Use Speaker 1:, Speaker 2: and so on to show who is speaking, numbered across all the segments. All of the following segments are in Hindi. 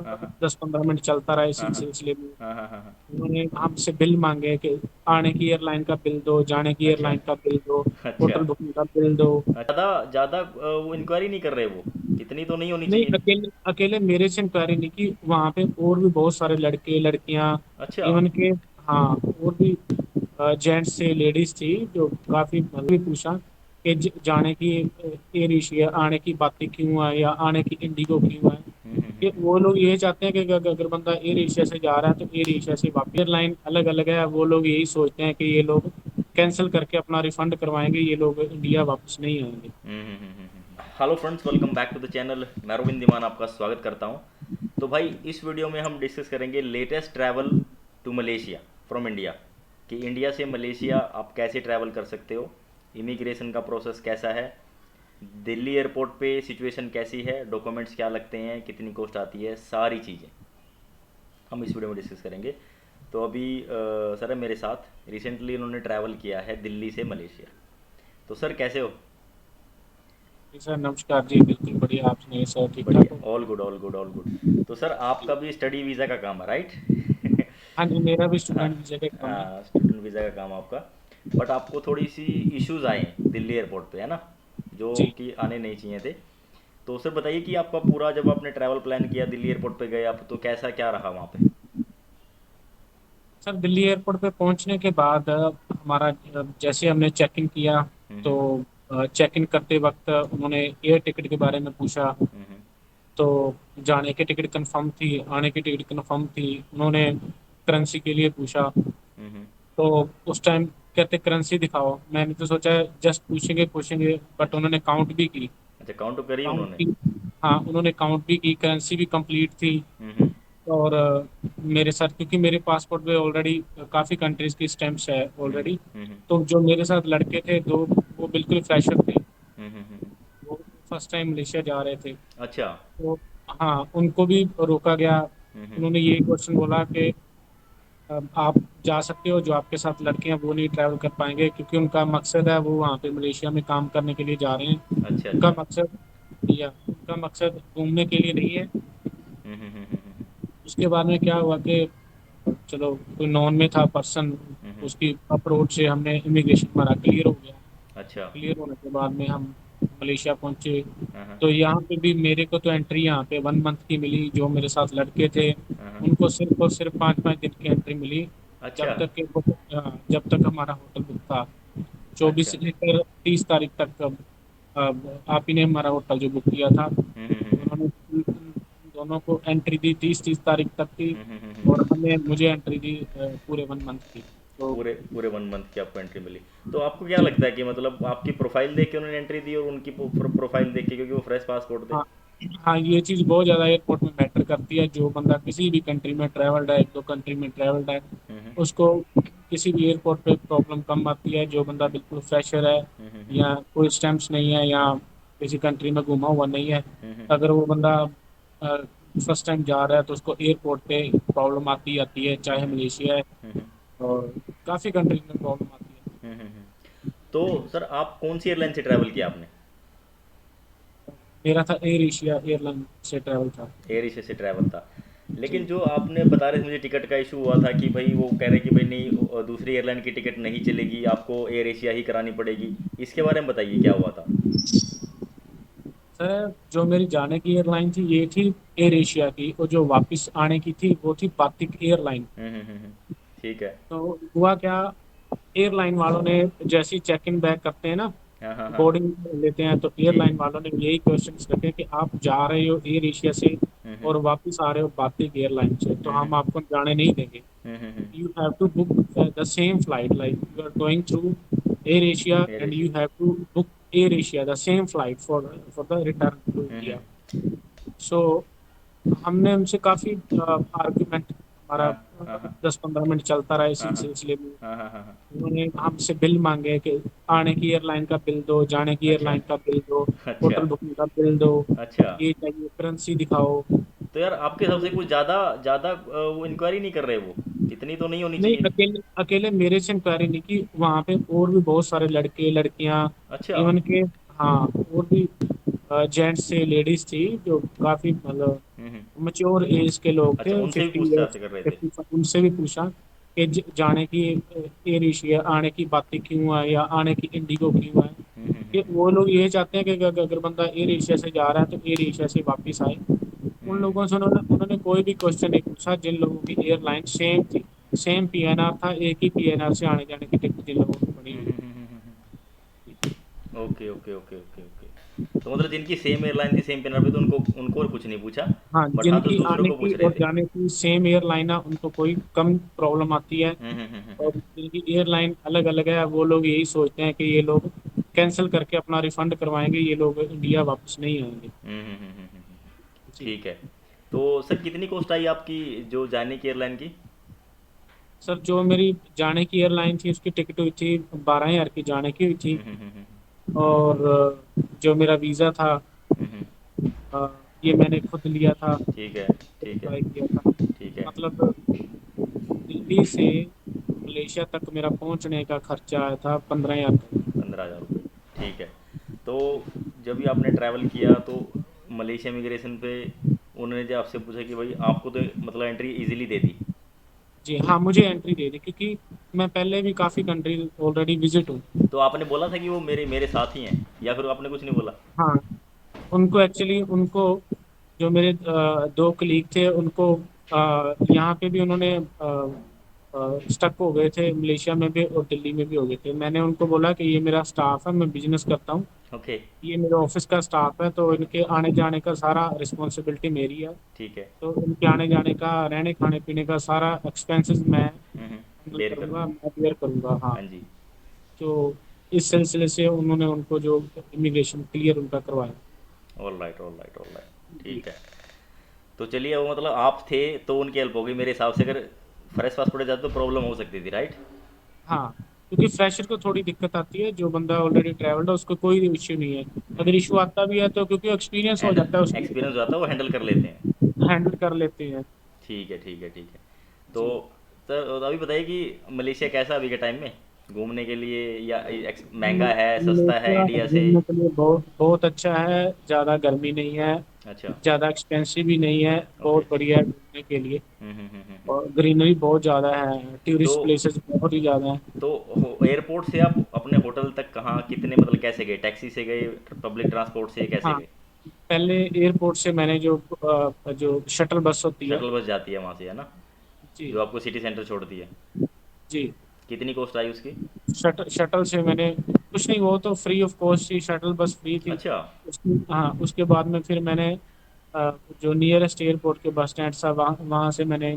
Speaker 1: हाँ हाँ
Speaker 2: 10-15 मिनट चलता रहा इसी
Speaker 1: हाँ हाँ
Speaker 2: सिलसिले में।
Speaker 1: हाँ हाँ हाँ हाँ।
Speaker 2: उन्होंने हमसे बिल मांगे कि आने की एयरलाइन का बिल दो, जाने की
Speaker 1: अच्छा
Speaker 2: एयरलाइन का बिल दो,
Speaker 1: अच्छा।
Speaker 2: होटल बुकिंग का बिल दो।
Speaker 1: ज़्यादा ज़्यादा वो इंक्वायरी नहीं कर रहे वो, इतनी तो नहीं होनी
Speaker 2: नहीं,
Speaker 1: चाहिए।
Speaker 2: अकेले अकेले मेरे से इंक्वायरी नहीं की, वहाँ पे और भी बहुत सारे लड़के लड़कियां,
Speaker 1: अच्छा।
Speaker 2: इवन के, हाँ, और भी जेंट्स से लेडीज थी जो काफी मतलब भी पूछा कि जाने की एयर एशिया आने की बातें क्यों है या आने की इंडिगो क्यों है। कि
Speaker 1: हम्म।
Speaker 2: वो लोग ये चाहते हैं कि अगर बंदा एयर एशिया से जा रहा है तो एयर एशिया से वापस, एयरलाइन अलग अलग है, वो लोग यही सोचते हैं कि ये लोग कैंसिल करके अपना रिफंड करवाएंगे, ये लोग इंडिया वापस नहीं आएंगे।
Speaker 1: Hello friends, welcome back to the channel. मैं रोविंद दीमान आपका स्वागत करता हूं। तो भाई, इस वीडियो में हम डिस्कस करेंगे latest travel to Malaysia from India, कि इंडिया से मलेशिया आप कैसे ट्रैवल कर सकते हो, इमिग्रेशन का प्रोसेस कैसा है, दिल्ली एयरपोर्ट पे सिचुएशन कैसी है, डॉक्यूमेंट्स क्या लगते हैं, कितनी कॉस्ट आती है, सारी चीज़ें हम इस वीडियो में डिस्कस करेंगे। तो अभी सर है मेरे साथ, रिसेंटली उन्होंने ट्रैवल किया है दिल्ली से मलेशिया। तो सर कैसे हो?
Speaker 2: जी सर, नमस्कार जी, बिल्कुल बढ़िया। आप सुनाइए सर, ठीक ठाक
Speaker 1: बढ़िया,
Speaker 2: हो?
Speaker 1: All good all good all good. तो सर आपका भी स्टडी वीज़ा का काम है, राइट?
Speaker 2: हाँ जी, मेरा भी स्टूडेंट वीजा का काम है।
Speaker 1: स्टूडेंट वीज़ा का काम आपका। बट आपको थोड़ी सी इश्यूज आए दिल्ली एयरपोर्ट पे, है ना, जो
Speaker 2: जी
Speaker 1: कि आने नहीं चाहिए थे। तो सर बताइए कि आपका पूरा, जब आपने ट्रैवल प्लान किया दिल्ली एयरपोर्ट पे गए आप, तो कैसा क्या रहा वहाँ पे?
Speaker 2: सर, दिल्ली एयरपोर्ट पे पहुंचने के बाद हमारा जैसे हमने चेक इन किया, तो
Speaker 1: हम्म
Speaker 2: चेक इन करते वक्त उन्होंने एयर टिकट के बारे में पूछा।
Speaker 1: हम्म
Speaker 2: तो जाने की टिकट कंफर्म थी, आने की टिकट कंफर्म थी। उन्होंने करेंसी के लिए पूछा,
Speaker 1: हम्म।
Speaker 2: तो उस टाइम कहते करेंसी दिखाओ। मैंने तो सोचा जस्ट पूछेंगे पूछेंगे, बट
Speaker 1: अच्छा
Speaker 2: उन्होंने काउंट भी की।
Speaker 1: अच्छा, काउंट तो करी
Speaker 2: काउंट
Speaker 1: उन्होंने।
Speaker 2: की, हाँ, उन्होंने काउंट भी की, करेंसी भी कंप्लीट थी।
Speaker 1: हम्म
Speaker 2: और मेरे साथ, क्योंकि मेरे पासपोर्ट पे ऑलरेडी काफ़ी कंट्रीज की स्टैंप्स है
Speaker 1: हम्म
Speaker 2: ऑलरेडी,
Speaker 1: हम्म
Speaker 2: तो जो मेरे साथ लड़के थे दो, वो बिल्कुल फ्रेशर थे।
Speaker 1: हम्म।
Speaker 2: वो फर्स्ट टाइम मलेशिया जा रहे थे।
Speaker 1: अच्छा।
Speaker 2: तो हाँ, उनको भी रोका गया।
Speaker 1: हम्म।
Speaker 2: उन्होंने यही क्वेश्चन बोला कि आप जा सकते हो, जो आपके साथ लड़के हैं वो नहीं ट्रैवल कर पाएंगे, क्योंकि उनका मकसद है, वो वहाँ पे मलेशिया में काम करने के लिए जा रहे हैं।
Speaker 1: अच्छा
Speaker 2: उनका
Speaker 1: अच्छा।
Speaker 2: मकसद, या उनका मकसद घूमने के लिए नहीं है।
Speaker 1: हम्म।
Speaker 2: उसके बाद में क्या हुआ कि चलो, कोई नॉन में था पर्सन,
Speaker 1: हम्म।
Speaker 2: उसकी अप्रोच से हमने इमिग्रेशन हमारा क्लियर हो गया।
Speaker 1: अच्छा।
Speaker 2: क्लियर होने के बाद में हम मलेशिया पहुंचे।
Speaker 1: हाँ
Speaker 2: तो यहाँ पे भी मेरे को तो एंट्री यहाँ पे 1 मंथ की मिली। जो मेरे साथ लड़के थे
Speaker 1: हाँ।
Speaker 2: उनको सिर्फ और सिर्फ 5-5 दिन की एंट्री मिली।
Speaker 1: अच्छा
Speaker 2: जब तक कि जब तक हमारा होटल बुक था, 24
Speaker 1: अच्छा।
Speaker 2: से लेकर 30 तारीख तक। आप ही ने हमारा होटल जो बुक किया था, उन्होंने उन दोनों को एंट्री दी 30-30 तारीख तक की। और हमें मुझे एंट्री दी पूरे 1 मंथ की। तो
Speaker 1: पूरे पूरे 1 मंथ की आपको एंट्री मिली। तो आपको क्या
Speaker 2: जी,
Speaker 1: लगता है कि मतलब आपकी प्रोफाइल देख के उन्होंने एंट्री दी, और उनकी प्रोफाइल देख के, क्योंकि वो फ्रेश पासपोर्ट थे?
Speaker 2: हाँ, हाँ, ये चीज़ बहुत ज़्यादा एयरपोर्ट में मैटर करती है। जो बंदा किसी भी कंट्री में ट्रैवल्ड है, 1-2 कंट्री में ट्रैवल्ड है,
Speaker 1: हम्म
Speaker 2: उसको किसी भी एयरपोर्ट पे प्रॉब्लम कम आती है। जो बंदा बिल्कुल फ्रेशर है, या कोई स्टैम्प्स नहीं है, या किसी कंट्री में घुमा हुआ नहीं है, अगर वो बंदा फर्स्ट टाइम जा रहा है, तो उसको एयरपोर्ट पे प्रॉब्लम आती है, चाहे मलेशिया है, और काफ़ी कंट्रीज में प्रॉब्लम आती है।
Speaker 1: तो सर आप कौन सी एयरलाइन से ट्रैवल किया आपने?
Speaker 2: मेरा था एयर एशिया एयरलाइन से ट्रैवल था।
Speaker 1: एयर एशिया से ट्रैवल था। लेकिन
Speaker 2: जी
Speaker 1: जो आपने बता रहे थे मुझे, टिकट का इशू हुआ था कि भाई वो कह रहे कि भाई नहीं, दूसरी एयरलाइन की टिकट नहीं चलेगी, आपको एयर एशिया ही करानी पड़ेगी। इसके बारे में बताइए क्या हुआ था।
Speaker 2: सर, जो मेरी जाने की एयरलाइन थी ये थी एयर एशिया की, और जो वापस आने की थी वो थी बातिक एयरलाइन।
Speaker 1: ठीक है।
Speaker 2: तो हुआ क्या, एयरलाइन वालों ने जैसे ही चेक इन बैक करते हैं ना,
Speaker 1: हाँ हाँ हाँ।
Speaker 2: बोर्डिंग लेते हैं, तो
Speaker 1: जी।
Speaker 2: एयरलाइन वालों ने यही क्वेश्चन रखे कि आप जा रहे हो एयर एशिया से
Speaker 1: हम्म
Speaker 2: और वापस आ रहे हो बातिक एयरलाइन से, तो
Speaker 1: हम्म
Speaker 2: हम आपको जाने नहीं देंगे।
Speaker 1: हम्म।
Speaker 2: You have to book the same flight, like you are going through Air Asia,
Speaker 1: air
Speaker 2: and you
Speaker 1: Asia.
Speaker 2: have to book Air Asia the same flight for the return to India. So हमने उनसे काफी आर्ग्यूमेंट, हमारा
Speaker 1: हाँ हाँ हाँ
Speaker 2: 10-15 मिनट चलता रहा
Speaker 1: हाँ
Speaker 2: इसी
Speaker 1: हाँ
Speaker 2: सिलसिले में।
Speaker 1: हाँ हाँ हाँ हाँ।
Speaker 2: उन्होंने हमसे बिल मांगे कि आने की एयरलाइन का बिल दो, जाने की
Speaker 1: अच्छा
Speaker 2: एयरलाइन का बिल दो,
Speaker 1: अच्छा
Speaker 2: होटल बुकिंग का बिल दो,
Speaker 1: अच्छा।
Speaker 2: ये चाहिए, करेंसी दिखाओ।
Speaker 1: तो यार आपके हिसाब से कुछ ज़्यादा ज़्यादा वो इंक्वायरी नहीं कर रहे वो, इतनी तो नहीं होनी
Speaker 2: नहीं,
Speaker 1: चाहिए।
Speaker 2: अकेले अकेले मेरे से इंक्वायरी नहीं की, वहाँ पे और भी बहुत सारे लड़के लड़कियां,
Speaker 1: अच्छा।
Speaker 2: इवन के, हाँ, और भी जेंट्स से लेडीज थी जो काफी मतलब मैच्योर एज के लोग
Speaker 1: अच्छा,
Speaker 2: थे,
Speaker 1: उनसे भी
Speaker 2: 50 ईयर्स,
Speaker 1: पूछताछ कर रहे थे।
Speaker 2: 50, उनसे भी पूछा कि जाने की एयर एशिया आने की बातें क्यों है, या आने की इंडिगो क्यों है। कि
Speaker 1: हम्म।
Speaker 2: वो लोग ये चाहते हैं कि अगर बंदा एयर एशिया से जा रहा है तो एयर एशिया से वापस आए। उन
Speaker 1: हम्म
Speaker 2: लोगों से उन्होंने उन्होंने कोई भी क्वेश्चन नहीं पूछा जिन लोगों की एयरलाइन सेम थी, सेम पीएनआर था, एक ही पीएनआर से आने जाने की टिकट जिन लोगों की बनी हुई थी।
Speaker 1: Okay okay okay okay okay. तो मतलब जिनकी सेम एयरलाइन थी, सेम पेनर पे, तो उनको उनको और कुछ नहीं पूछा।
Speaker 2: हाँ,
Speaker 1: बट हाँ, तो
Speaker 2: जिनकी
Speaker 1: दूसरों
Speaker 2: आने
Speaker 1: को
Speaker 2: की
Speaker 1: पूछ रहे
Speaker 2: और
Speaker 1: थे।
Speaker 2: जाने की सेम एयरलाइन है उनको कोई कम प्रॉब्लम आती है, और जिनकी एयरलाइन अलग अलग है वो लोग यही सोचते हैं कि ये लोग कैंसिल करके अपना रिफंड करवाएंगे, ये लोग इंडिया वापस नहीं आएंगे। जी।
Speaker 1: ठीक है। तो सर कितनी कॉस्ट आई आपकी जो जाने की एयरलाइन की?
Speaker 2: सर जो मेरी जाने की एयरलाइन थी उसकी टिकट हुई थी 12,000 की जाने की हुई थी। और जो मेरा वीज़ा था, ये मैंने खुद लिया था,
Speaker 1: ठीक है
Speaker 2: खुद
Speaker 1: ठीक है
Speaker 2: अप्लाई किया था।
Speaker 1: ठीक है।
Speaker 2: मतलब दिल्ली से मलेशिया तक मेरा पहुंचने का खर्चा आया था 15,000 का।
Speaker 1: 15,000 रुपये। ठीक है। तो जब भी आपने ट्रैवल किया तो मलेशिया इमिग्रेशन पे उन्होंने जो आपसे पूछा कि भाई आपको तो मतलब एंट्री इजीली दे दी?
Speaker 2: जी हाँ, मुझे एंट्री दे दी क्योंकि मैं पहले भी काफ़ी कंट्री ऑलरेडी विजिट हूँ।
Speaker 1: तो आपने बोला था कि वो मेरे मेरे साथ ही हैं, या फिर आपने कुछ नहीं बोला?
Speaker 2: हाँ, उनको एक्चुअली उनको जो मेरे दो कलीग थे उनको यहाँ पे भी उन्होंने स्टक हो गए थे, मलेशिया में भी और दिल्ली में भी हो गए थे। मैंने उनको बोला कि ये मेरा स्टाफ है, मैं बिजनेस करता हूँ,
Speaker 1: ओके।
Speaker 2: ये मेरे ऑफिस का स्टाफ है, तो इनके आने जाने का सारा रिस्पॉन्सिबिलिटी मेरी है।
Speaker 1: ठीक है।
Speaker 2: तो इनके आने जाने का, रहने खाने पीने का सारा एक्सपेंसेस मैं हैंडल
Speaker 1: बेर
Speaker 2: करूंगा,
Speaker 1: करूँगा।
Speaker 2: मैं बेयर करूंगा। हाँ।
Speaker 1: हाँ जी।
Speaker 2: तो इस सिलसिले से उन्होंने उनको जो इमिग्रेशन क्लियर उनका करवाया।
Speaker 1: All right all right all right,
Speaker 2: जी।
Speaker 1: ठीक है। तो चलिए, वो मतलब आप थे तो उनकी हेल्प हो गई मेरे हिसाब से। अगर फ्रेश पासपोर्ट जाते तो प्रॉब्लम हो सकती थी, राइट?
Speaker 2: हाँ, क्योंकि फ्रेशर को थोड़ी दिक्कत आती है, जो बंदा ऑलरेडी ट्रैवल्ड है उसको कोई इश्यू नहीं है। अगर इशू आता भी है तो क्योंकि एक्सपीरियंस हो
Speaker 1: हैंडल
Speaker 2: जाता है
Speaker 1: एक्सपीरियंस हो
Speaker 2: उसको,
Speaker 1: जाता है, वो हैंडल कर लेते हैं।
Speaker 2: हैंडल कर लेते हैं।
Speaker 1: ठीक है ठीक है ठीक है। तो
Speaker 2: जी।
Speaker 1: सर अभी बताइए कि मलेशिया कैसा अभी के टाइम में घूमने के लिए, या महंगा
Speaker 2: म-
Speaker 1: है, सस्ता है
Speaker 2: मलेशिया
Speaker 1: इंडिया से?
Speaker 2: घूमने के लिए बहुत बहुत अच्छा है, ज़्यादा गर्मी नहीं है,
Speaker 1: अच्छा।
Speaker 2: ज़्यादा एक्सपेंसिव भी नहीं है,
Speaker 1: ओके।
Speaker 2: बहुत बढ़िया है घूमने के लिए।
Speaker 1: हम्म।
Speaker 2: और ग्रीनरी बहुत ज़्यादा है,
Speaker 1: तो
Speaker 2: टूरिस्ट प्लेसेस बहुत ही ज़्यादा है।
Speaker 1: तो एयरपोर्ट से आप अपने होटल तक कहाँ कितने, मतलब कैसे गए? टैक्सी से गए, पब्लिक ट्रांसपोर्ट से, कैसे
Speaker 2: हाँ,
Speaker 1: गए?
Speaker 2: पहले एयरपोर्ट से मैंने जो शटल बस होती है।
Speaker 1: शटल बस जाती है वहाँ से, है ना?
Speaker 2: जी।
Speaker 1: जो आपको सिटी सेंटर छोड़ती है।
Speaker 2: जी।
Speaker 1: कितनी कॉस्ट आई उसकी?
Speaker 2: शटल से मैंने कुछ नहीं, वो तो फ्री ऑफ कॉस्ट थी, शटल बस फ्री थी।
Speaker 1: अच्छा
Speaker 2: उसकी हाँ, उसके बाद में फिर मैंने जो नियरेस्ट एयरपोर्ट के बस स्टैंड था वहाँ वहाँ से मैंने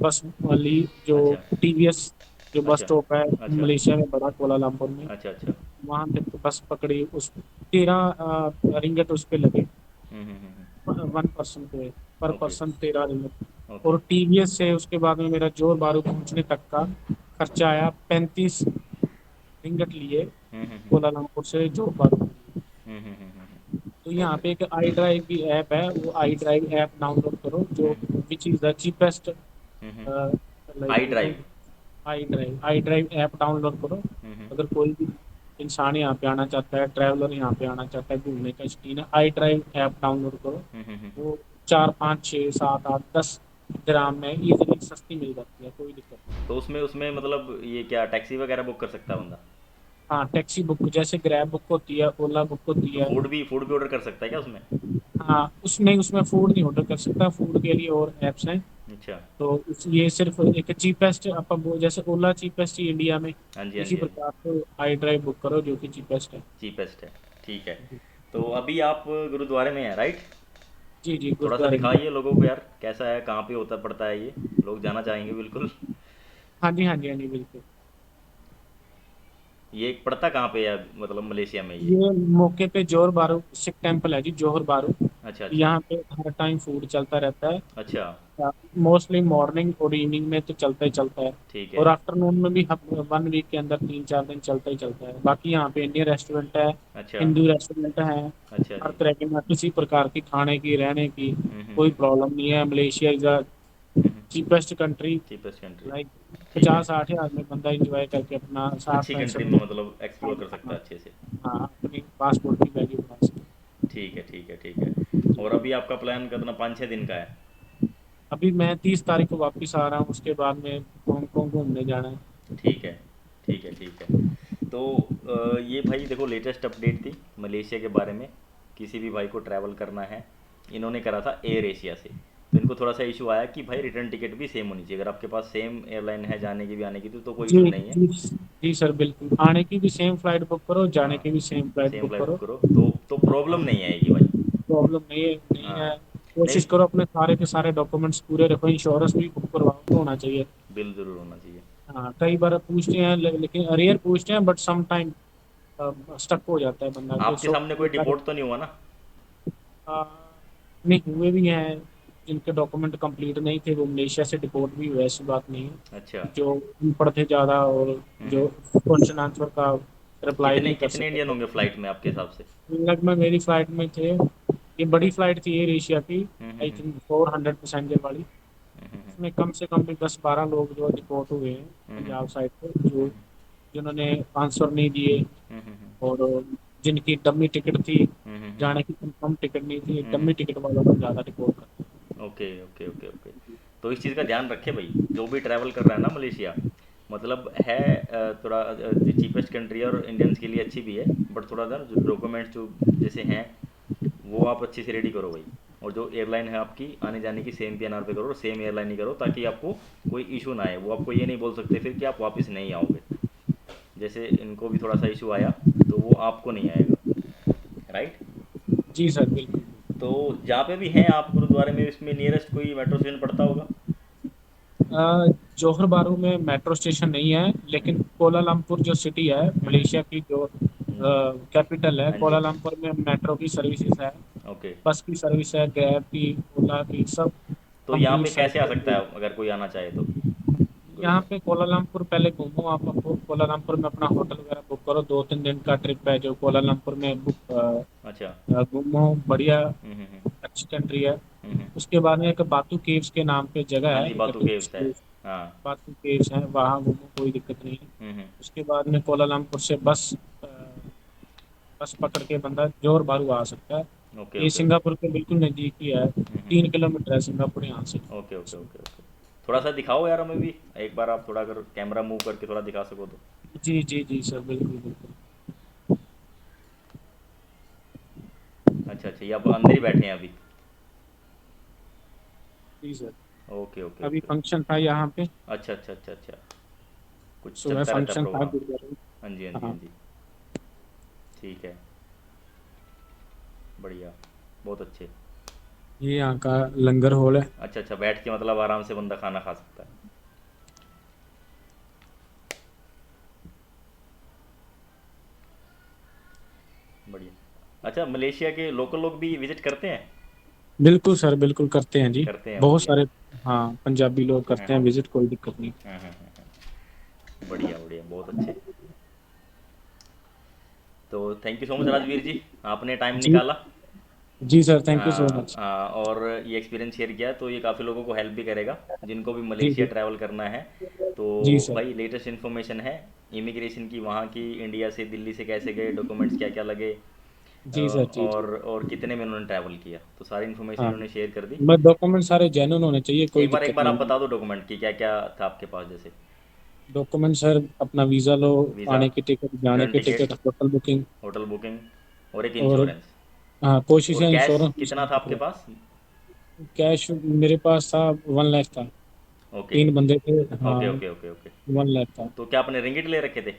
Speaker 2: बस ली, जो
Speaker 1: अच्छा
Speaker 2: टीवीएस जो बस
Speaker 1: अच्छा
Speaker 2: स्टॉप है
Speaker 1: अच्छा
Speaker 2: मलेशिया में, बड़ा कोलालमपुर में।
Speaker 1: अच्छा अच्छा।
Speaker 2: वहाँ तक बस पकड़ी, उस 13 रिंगट उस पे लगे, वन पर्सन पे, पर
Speaker 1: ओके
Speaker 2: पर्सन 13 रिंगट।
Speaker 1: ओके।
Speaker 2: और टीवीएस से उसके बाद में मेरा जोर बारू पहुंचने तक का खर्चा आया 35 रिंगट लिए, कोलालमपुर से जोर बारू। तो यहाँ
Speaker 1: ओके।
Speaker 2: पे एक आई ड्राइव की ऐप है, वो आई ड्राइव ऐप डाउनलोड करो, जो which is the cheapest,
Speaker 1: I
Speaker 2: like
Speaker 1: drive.
Speaker 2: I drive app download करो। अगर कोई भी इंसान यहाँ पे आना चाहता है, ट्रैवलर यहाँ पे आना चाहता है घूमने का शौकीन है, आई ड्राइव ऐप डाउनलोड करो। वो 4, 5, 6, 7, 8, 10 ग्राम में इजीली सस्ती मिल जाती है, कोई दिक्कत नहीं।
Speaker 1: तो उसमें उसमें मतलब ये क्या टैक्सी वगैरह बुक कर सकता है बंदा?
Speaker 2: हाँ, टैक्सी बुक जैसे ग्रैब बुक होती है, ओला बुक होती
Speaker 1: तो
Speaker 2: है।
Speaker 1: फूड भी ऑर्डर कर सकता है क्या उसमें?
Speaker 2: हाँ, उसमें उसमें फूड नहीं ऑर्डर कर सकता, फूड के लिए और ऐप्स हैं।
Speaker 1: अच्छा।
Speaker 2: तो ये सिर्फ एक चीपेस्ट, अपन वो जैसे ओला चीपेस्ट ही इंडिया में,
Speaker 1: हाँ जी हाँ
Speaker 2: इसी
Speaker 1: जी हाँ जी।
Speaker 2: प्रकार से आई ड्राइव बुक करो जो कि चीपेस्ट है।
Speaker 1: चीपेस्ट है। ठीक है। तो अभी आप गुरुद्वारे में हैं, राइट?
Speaker 2: जी जी,
Speaker 1: थोड़ा सा
Speaker 2: गुरुद्वारे में।
Speaker 1: दिखाइए लोगों को यार, कैसा है, कहाँ पे होता पड़ता है ये? लोग जाना चाहेंगे बिल्कुल।
Speaker 2: हाँ जी, हाँ जी, हाँ जी, बिल्कुल।
Speaker 1: ये पड़ता कहाँ पे है मतलब मलेशिया में ये?
Speaker 2: ये मौके पे जोर बारू सिख टेम्पल है जी, जोहर बारू।
Speaker 1: अच्छा अच्छा
Speaker 2: यहाँ पे हर टाइम फूड चलता रहता है,
Speaker 1: अच्छा।
Speaker 2: मोस्टली मॉर्निंग और इवनिंग में तो चलता ही चलता है।
Speaker 1: ठीक है।
Speaker 2: और आफ्टरनून में भी 1 वीक के अंदर 3, 4 दिन चलता ही चलता है। बाकी यहाँ पे इंडियन रेस्टोरेंट है,
Speaker 1: अच्छा
Speaker 2: हिंदू रेस्टोरेंट है,
Speaker 1: अच्छा
Speaker 2: हर
Speaker 1: जी।
Speaker 2: तरह के ना किसी प्रकार की खाने की रहने की
Speaker 1: हम्म हम्म
Speaker 2: कोई
Speaker 1: हम्म
Speaker 2: प्रॉब्लम नहीं है। Malaysia is a cheapest country,
Speaker 1: cheapest country.
Speaker 2: Like
Speaker 1: ठीक है।
Speaker 2: 50-60 हज़ार में बंदा इंजॉय करके अपना साथ
Speaker 1: अच्छी
Speaker 2: पैसे
Speaker 1: कंट्री
Speaker 2: में
Speaker 1: में मतलब एक्सप्लोर कर सकता
Speaker 2: अपना,
Speaker 1: है अच्छे से।
Speaker 2: हाँ, अपनी पासपोर्ट की वैल्यू बढ़ा सकते
Speaker 1: ठीक है ठीक है ठीक है। और अभी आपका प्लान कितना, 5-6 दिन का है?
Speaker 2: अभी मैं 30 तारीख को वापस आ रहा हूँ, उसके बाद में हांगकांग घूमने जाना है।
Speaker 1: ठीक है, ठीक है, ठीक है। तो ये भाई देखो लेटेस्ट अपडेट थी मलेशिया के बारे में। किसी भी भाई को ट्रैवल करना है, इन्होंने करा था एयर एशिया से, तो इनको थोड़ा सा इशू आया कि भाई रिटर्न टिकट भी सेम होनी चाहिए। अगर आपके पास सेम एयरलाइन है जाने की भी आने की तो कोई
Speaker 2: जी
Speaker 1: इशू नहीं है।
Speaker 2: जी। जी सर, बिल्कुल आने की भी सेम फ्लाइट बुक करो, जाने
Speaker 1: हाँ,
Speaker 2: की भी same flight
Speaker 1: same
Speaker 2: book
Speaker 1: flight book
Speaker 2: करो।
Speaker 1: करो तो प्रॉब्लम नहीं आएगी भाई।
Speaker 2: प्रॉब्लम नहीं है।
Speaker 1: हाँ, नहीं,
Speaker 2: कोशिश करो अपने सारे के सारे डॉक्यूमेंट्स पूरे रखो, इंश्योरेंस भी बुक करवाओ तो होना चाहिए।
Speaker 1: बिल ज़रूर होना चाहिए।
Speaker 2: हाँ, कई बार पूछते हैं लेकिन अरियर पूछते हैं, बट सम टाइम स्टक हो जाता है बंदा के
Speaker 1: आपके
Speaker 2: सो
Speaker 1: सामने कोई डिपोर्ट तो नहीं हुआ ना?
Speaker 2: आ, नहीं हुए भी हैं जिनके डॉक्यूमेंट कंप्लीट नहीं थे, वो मलेशिया से डिपोर्ट भी हुए, ऐसी बात नहीं
Speaker 1: अच्छा।
Speaker 2: है। जो अनपढ़ थे ज़्यादा और
Speaker 1: हम्म।
Speaker 2: जो क्वेश्चन आंसर का रिप्लाई
Speaker 1: कितने
Speaker 2: नहीं कर
Speaker 1: कितने
Speaker 2: सकते
Speaker 1: इंडियन
Speaker 2: थे।
Speaker 1: होंगे फ्लाइट में आपके हिसाब से?
Speaker 2: लगभग मेरी फ्लाइट में थे, ये बड़ी फ्लाइट थी एयर एशिया की,
Speaker 1: हम्म,
Speaker 2: आई
Speaker 1: हम्म,
Speaker 2: थिंक 400 पैसेंजर वाली।
Speaker 1: हम्म,
Speaker 2: उसमें कम से कम भी 10-12 लोग जो रिपोर्ट हुए हैं
Speaker 1: हम्म,
Speaker 2: पंजाब साइड से, जो जिन्होंने आंसर नहीं दिए,
Speaker 1: हम्म, हम्म,
Speaker 2: और जिनकी डमी टिकट थी,
Speaker 1: हम्म,
Speaker 2: जाने की कंफर्म टिकट नहीं थी,
Speaker 1: हम्म,
Speaker 2: डमी टिकट वालों को ज़्यादा रिपोर्ट करते
Speaker 1: ओके, ओके, ओके, ओके। तो इस चीज़ का ध्यान रखे भाई, जो भी ट्रैवल कर रहा है ना मलेशिया, मतलब है थोड़ा चीपेस्ट कंट्री है और इंडियंस के लिए अच्छी भी है, बट थोड़ा सा जो डॉक्यूमेंट्स जो जैसे हैं वो आप अच्छे से रेडी करो भाई। और जो एयरलाइन है आपकी आने जाने की सेम पीएनआर पे करो और सेम एयरलाइन ही करो, ताकि आपको कोई इशू ना आए। वो आपको ये नहीं बोल सकते फिर कि आप वापस नहीं आओगे, जैसे इनको भी थोड़ा सा इशू आया, तो वो आपको नहीं आएगा। राइट।
Speaker 2: हैं। जी सर, बिल्कुल।
Speaker 1: तो जहाँ पे भी हैं आप गुरुद्वारे में, इसमें नियरेस्ट कोई मेट्रो स्टेशन पड़ता होगा?
Speaker 2: जौहर बारू में मेट्रो स्टेशन नहीं है, लेकिन कोलालमपुर जो सिटी है
Speaker 1: हम्म,
Speaker 2: मलेशिया की, जो
Speaker 1: हम्म,
Speaker 2: कैपिटल है,
Speaker 1: हाँ जी, हाँ जी।
Speaker 2: कोलालमपुर में मेट्रो की सर्विसेज है,
Speaker 1: ओके।
Speaker 2: बस की सर्विस है, ग्रैब की, ओला की, सब
Speaker 1: तो यहाँ
Speaker 2: कंप्लीट
Speaker 1: पे कैसे आ सकता
Speaker 2: सर्विस।
Speaker 1: है अगर कोई आना चाहे तो
Speaker 2: यहाँ
Speaker 1: गुरुद्वारा?
Speaker 2: पे कोलालमपुर पहले घूमो आप, कोलालमपुर में अपना होटल वगैरह बुक करो, 2-3 दिन का ट्रिप है जो कोलालमपुर में बुक
Speaker 1: अच्छा।
Speaker 2: घूमो, बढ़िया
Speaker 1: हम्म,
Speaker 2: अच्छी कंट्री है।
Speaker 1: हम्म।
Speaker 2: उसके बाद में एक बातू केव्स के नाम पे जगह
Speaker 1: हाँ
Speaker 2: है,
Speaker 1: जी,
Speaker 2: एक
Speaker 1: बातू
Speaker 2: टूरिस्ट
Speaker 1: केव्स है।
Speaker 2: प्लेस,
Speaker 1: हाँ।
Speaker 2: बातू केव्स है, वहाँ घूमो, कोई दिक्कत नहीं है।
Speaker 1: हम्म।
Speaker 2: उसके बाद में कोलालमपुर से बस पकड़ के बंदा जोर बारू आ सकता है।
Speaker 1: ओके,
Speaker 2: ये
Speaker 1: ओके, ओके।
Speaker 2: सिंगापुर के बिल्कुल नज़दीक ही है, 3 किलोमीटर है सिंगापुर यहाँ से।
Speaker 1: Okay, okay, okay, okay. थोड़ा सा दिखाओ यार हमें भी, एक बार आप थोड़ा अगर कैमरा मूव करके थोड़ा दिखा सको तो।
Speaker 2: जी जी जी सर, बिल्कुल बिल्कुल।
Speaker 1: अच्छा, अच्छा, ये आप अंदर ही बैठे हैं अभी?
Speaker 2: जी सर।
Speaker 1: ओके, ओके,
Speaker 2: अभी
Speaker 1: ओके।
Speaker 2: फंक्शन था यहाँ पे,
Speaker 1: अच्छा, अच्छा, अच्छा, अच्छा। कुछ
Speaker 2: सुबह
Speaker 1: चलता रहता है
Speaker 2: फंक्शन था
Speaker 1: प्रोग्राम?
Speaker 2: गुरुद्वारे
Speaker 1: हाँ जी, हाँ
Speaker 2: में।
Speaker 1: जी, हाँ
Speaker 2: हाँ।
Speaker 1: जी। ठीक है। बढ़िया। बहुत अच्छे।
Speaker 2: ये यहाँ का लंगर हॉल है।
Speaker 1: अच्छा, अच्छा, बैठ के मतलब आराम से बंदा खाना खा सकता है। बढ़िया। अच्छा, मलेशिया के लोकल लोग भी विजिट करते हैं?
Speaker 2: बिल्कुल सर, बिल्कुल करते हैं जी।
Speaker 1: करते हैं वो
Speaker 2: बहुत
Speaker 1: भी, हाँ।
Speaker 2: सारे, हाँ, पंजाबी लोग
Speaker 1: हाँ,
Speaker 2: करते हैं
Speaker 1: हाँ,
Speaker 2: विजिट, कोई दिक्कत नहीं।
Speaker 1: हाँ, हाँ, हाँ, हाँ। बढ़िया, बढ़िया, बहुत अच्छे। तो thank you so much Rajveer ji, आपने टाइम
Speaker 2: जी
Speaker 1: निकाला।
Speaker 2: जी sir, thank you so much.
Speaker 1: और ये एक्सपीरियंस शेयर किया तो ये काफ़ी लोगों को हेल्प भी करेगा, जिनको भी
Speaker 2: जी
Speaker 1: मलेशिया
Speaker 2: जी
Speaker 1: ट्रैवल करना है। तो
Speaker 2: जी सर।
Speaker 1: भाई लेटेस्ट इन्फॉर्मेशन है इमिग्रेशन की, वहाँ की, इंडिया से दिल्ली से कैसे गए, डॉक्यूमेंट्स क्या क्या लगे,
Speaker 2: जी सर। जी जी।
Speaker 1: और कितने में उन्होंने ट्रैवल किया, तो सारी इन्फॉर्मेशन
Speaker 2: हाँ,
Speaker 1: इन्होंने शेयर कर दी।
Speaker 2: मैं डॉक्यूमेंट सारे जेन्युइन होने चाहिए, कोई
Speaker 1: एक
Speaker 2: दिक्कत
Speaker 1: बार आप
Speaker 2: नहीं है।
Speaker 1: बता दो डॉक्यूमेंट की क्या क्या था आपके पास, जैसे
Speaker 2: डॉक्यूमेंट सर, अपना वीज़ा लो,
Speaker 1: वीज़ा,
Speaker 2: आने की टिकट, जाने
Speaker 1: रिटर्न
Speaker 2: की
Speaker 1: ticket,
Speaker 2: ticket, hotel booking,
Speaker 1: hotel booking, और एक
Speaker 2: और
Speaker 1: इंश्योरेंस।
Speaker 2: हाँ, कोशिश
Speaker 1: और
Speaker 2: है
Speaker 1: कैश
Speaker 2: इंश्योरेंस।
Speaker 1: कितना था आपके पास?
Speaker 2: कैश मेरे पास था, 1 लाख था।
Speaker 1: ओके,
Speaker 2: 3 बंदे थे। हाँ,
Speaker 1: okay, okay, okay, okay.
Speaker 2: 1 lakh था।
Speaker 1: तो क्या आपने रिंगिट ले रखे थे?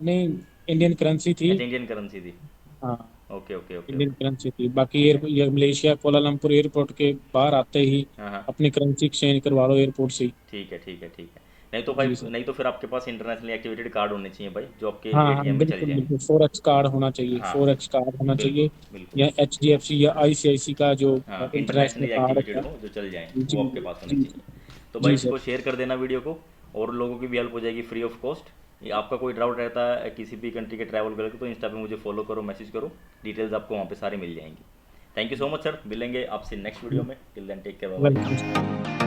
Speaker 2: नहीं, इंडियन करेंसी थी।
Speaker 1: अच्छा, इंडियन करेंसी थी।
Speaker 2: हाँ,
Speaker 1: okay, okay, okay,
Speaker 2: Indian
Speaker 1: okay.
Speaker 2: Currency थी। बाकी ये मलेशिया कोलालमपुर एयरपोर्ट के बाहर आते ही
Speaker 1: हाँ, हाँ।
Speaker 2: अपनी करेंसी एक्सचेंज करवा लो एयरपोर्ट से ही।
Speaker 1: ठीक है, ठीक है, ठीक है। नहीं तो भाई,
Speaker 2: जी सर।
Speaker 1: नहीं तो फिर आपके पास इंटरनेशनली एक्टिवेटेड कार्ड होने चाहिए भाई, जो आपके
Speaker 2: हाँ हाँ,
Speaker 1: एटीएम में चल
Speaker 2: बिल्कुल
Speaker 1: जाएँ।
Speaker 2: बिल्कुल, 4X कार्ड होना चाहिए,
Speaker 1: हाँ,
Speaker 2: 4X कार्ड होना
Speaker 1: बिल्कुल,
Speaker 2: चाहिए।
Speaker 1: बिल्कुल।
Speaker 2: या HDFC या ICICI का जो
Speaker 1: हाँ,
Speaker 2: इंटरनेशनल
Speaker 1: इंटरनेशनली
Speaker 2: कार्ड
Speaker 1: एक्टिवेटेड
Speaker 2: होता
Speaker 1: हो जो चल जाएँ,
Speaker 2: है।
Speaker 1: वो
Speaker 2: जी
Speaker 1: आपके पास होने
Speaker 2: जी
Speaker 1: चाहिए। तो भाई
Speaker 2: जी
Speaker 1: इसको
Speaker 2: सर।
Speaker 1: शेयर कर देना वीडियो को, और लोगों की भी हेल्प हो जाएगी फ्री ऑफ कॉस्ट। ये आपका कोई डाउट रहता है किसी भी कंट्री के ट्रैवल करके, तो इंस्टा पे मुझे फॉलो करो, मैसेज करो, डिटेल्स आपको वहाँ पे सारी मिल जाएंगी। Thank you so much sir, मिलेंगे आपसे नेक्स्ट वीडियो में। Till then take care, bye.
Speaker 2: Welcome.